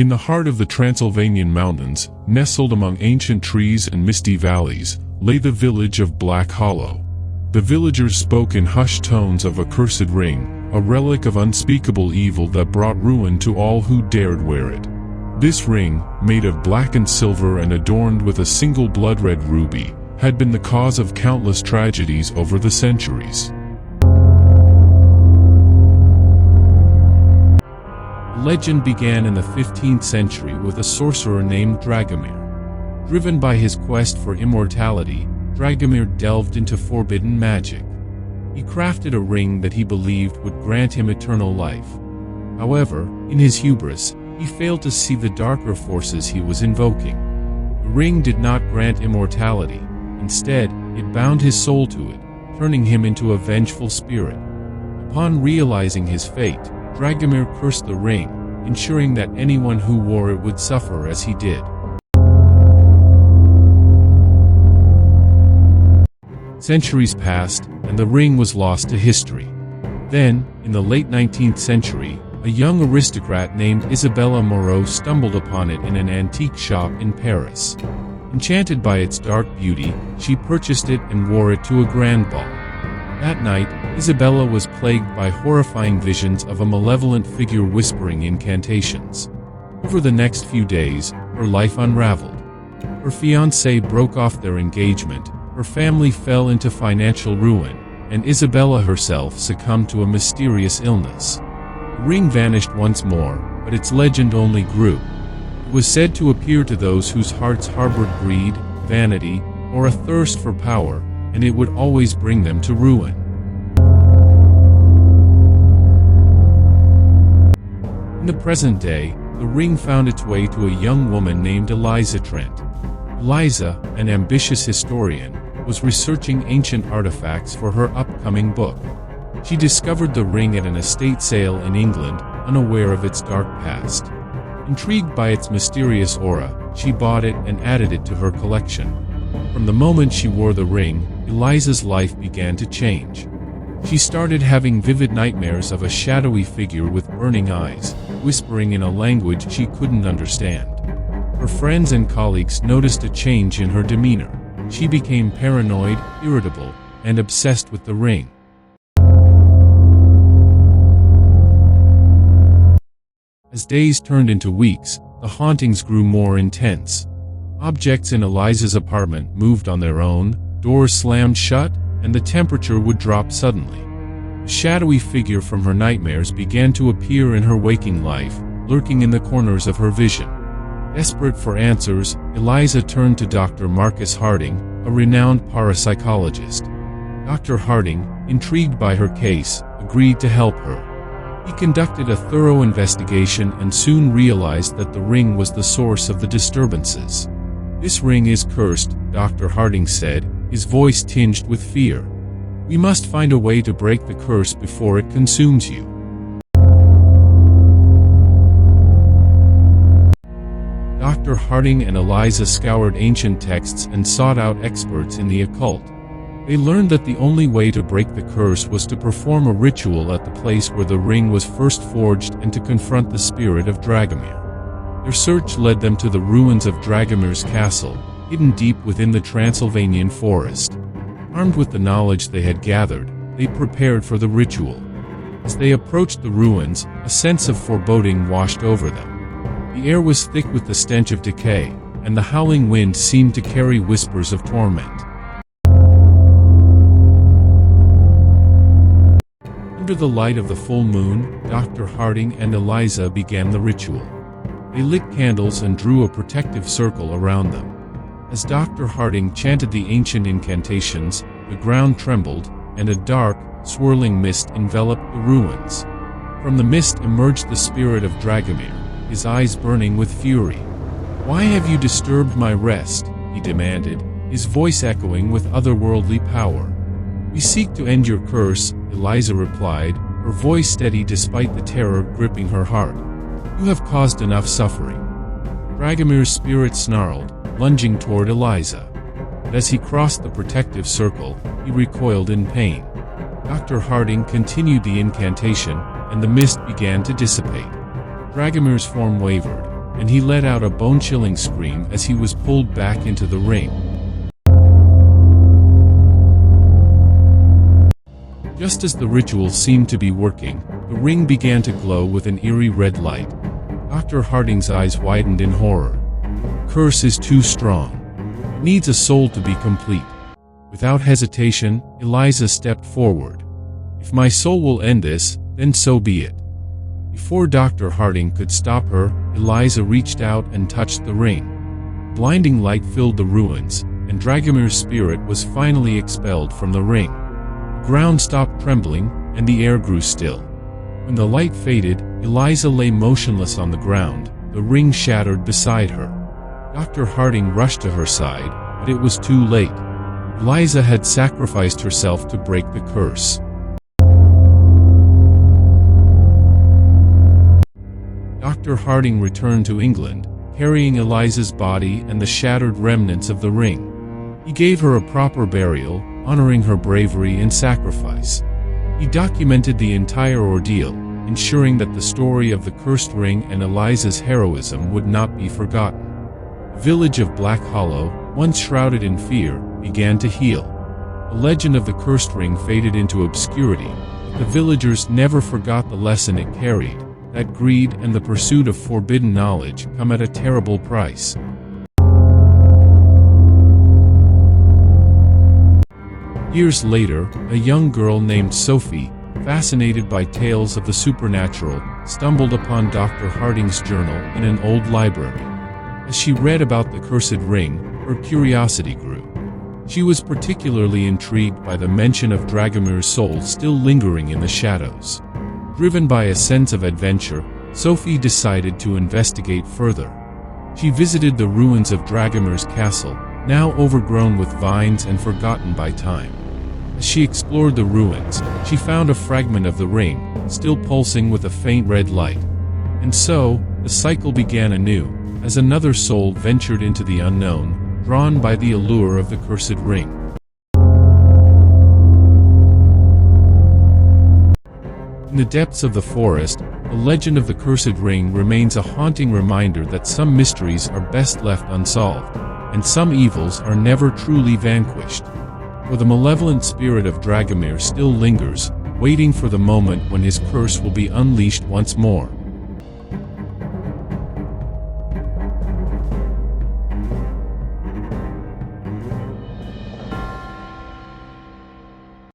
In the heart of the Transylvanian mountains, nestled among ancient trees and misty valleys, lay the village of Black Hollow. The villagers spoke in hushed tones of a cursed ring, a relic of unspeakable evil that brought ruin to all who dared wear it. This ring, made of black and silver and adorned with a single blood-red ruby, had been the cause of countless tragedies over the centuries. Legend began in the 15th century with a sorcerer named Dragomir. Driven by his quest for immortality, Dragomir delved into forbidden magic. He crafted a ring that he believed would grant him eternal life. However, in his hubris, he failed to see the darker forces he was invoking. The ring did not grant immortality. Instead, it bound his soul to it, turning him into a vengeful spirit. Upon realizing his fate, Dragomir cursed the ring, ensuring that anyone who wore it would suffer as he did. Centuries passed, and the ring was lost to history. Then, in the late 19th century, a young aristocrat named Isabella Moreau stumbled upon it in an antique shop in Paris. Enchanted by its dark beauty, she purchased it and wore it to a grand ball. That night, Isabella was plagued by horrifying visions of a malevolent figure whispering incantations. Over the next few days, her life unraveled. Her fiancé broke off their engagement, her family fell into financial ruin, and Isabella herself succumbed to a mysterious illness. The ring vanished once more, but its legend only grew. It was said to appear to those whose hearts harbored greed, vanity, or a thirst for power, and it would always bring them to ruin. In the present day, the ring found its way to a young woman named Eliza Trent. Eliza, an ambitious historian, was researching ancient artifacts for her upcoming book. She discovered the ring at an estate sale in England, unaware of its dark past. Intrigued by its mysterious aura, she bought it and added it to her collection. From the moment she wore the ring, Eliza's life began to change. She started having vivid nightmares of a shadowy figure with burning eyes, whispering in a language she couldn't understand. Her friends and colleagues noticed a change in her demeanor. She became paranoid, irritable, and obsessed with the ring. As days turned into weeks, the hauntings grew more intense. Objects in Eliza's apartment moved on their own, doors slammed shut, and the temperature would drop suddenly. A shadowy figure from her nightmares began to appear in her waking life, lurking in the corners of her vision. Desperate for answers, Eliza turned to Dr. Marcus Harding, a renowned parapsychologist. Dr. Harding, intrigued by her case, agreed to help her. He conducted a thorough investigation and soon realized that the ring was the source of the disturbances. "This ring is cursed," Dr. Harding said, his voice tinged with fear. "We must find a way to break the curse before it consumes you." Dr. Harding and Eliza scoured ancient texts and sought out experts in the occult. They learned that the only way to break the curse was to perform a ritual at the place where the ring was first forged and to confront the spirit of Dragomir. Their search led them to the ruins of Dragomir's castle, hidden deep within the Transylvanian forest. Armed with the knowledge they had gathered, they prepared for the ritual. As they approached the ruins, a sense of foreboding washed over them. The air was thick with the stench of decay, and the howling wind seemed to carry whispers of torment. Under the light of the full moon, Dr. Harding and Eliza began the ritual. They lit candles and drew a protective circle around them. As Dr. Harding chanted the ancient incantations, the ground trembled, and a dark, swirling mist enveloped the ruins. From the mist emerged the spirit of Dragomir, his eyes burning with fury. "Why have you disturbed my rest?" he demanded, his voice echoing with otherworldly power. "We seek to end your curse," Eliza replied, her voice steady despite the terror gripping her heart. "You have caused enough suffering." Dragomir's spirit snarled, lunging toward Eliza. But as he crossed the protective circle, he recoiled in pain. Dr. Harding continued the incantation, and the mist began to dissipate. Dragomir's form wavered, and he let out a bone-chilling scream as he was pulled back into the ring. Just as the ritual seemed to be working, the ring began to glow with an eerie red light. Dr. Harding's eyes widened in horror. The curse is too strong. It needs a soul to be complete. Without hesitation, Eliza stepped forward. If my soul will end this, then so be it. Before Dr. Harding could stop her, Eliza reached out and touched the ring. Blinding light filled the ruins, and Dragomir's spirit was finally expelled from the ring. The ground stopped trembling, and the air grew still. When the light faded, Eliza lay motionless on the ground, the ring shattered beside her. Dr. Harding rushed to her side, but it was too late. Eliza had sacrificed herself to break the curse. Dr. Harding returned to England, carrying Eliza's body and the shattered remnants of the ring. He gave her a proper burial, honoring her bravery and sacrifice. He documented the entire ordeal, ensuring that the story of the cursed ring and Eliza's heroism would not be forgotten. The village of Black Hollow, once shrouded in fear, began to heal. The legend of the cursed ring faded into obscurity, but the villagers never forgot the lesson it carried, that greed and the pursuit of forbidden knowledge come at a terrible price. Years later, a young girl named Sophie, fascinated by tales of the supernatural, stumbled upon Dr. Harding's journal in an old library. As she read about the cursed ring, her curiosity grew. She was particularly intrigued by the mention of Dragomir's soul still lingering in the shadows. Driven by a sense of adventure, Sophie decided to investigate further. She visited the ruins of Dragomir's castle, now overgrown with vines and forgotten by time. As she explored the ruins, she found a fragment of the ring, still pulsing with a faint red light. And so, the cycle began anew, as another soul ventured into the unknown, drawn by the allure of the cursed ring. In the depths of the forest, the legend of the cursed ring remains a haunting reminder that some mysteries are best left unsolved, and some evils are never truly vanquished. For the malevolent spirit of Dragomir still lingers, waiting for the moment when his curse will be unleashed once more.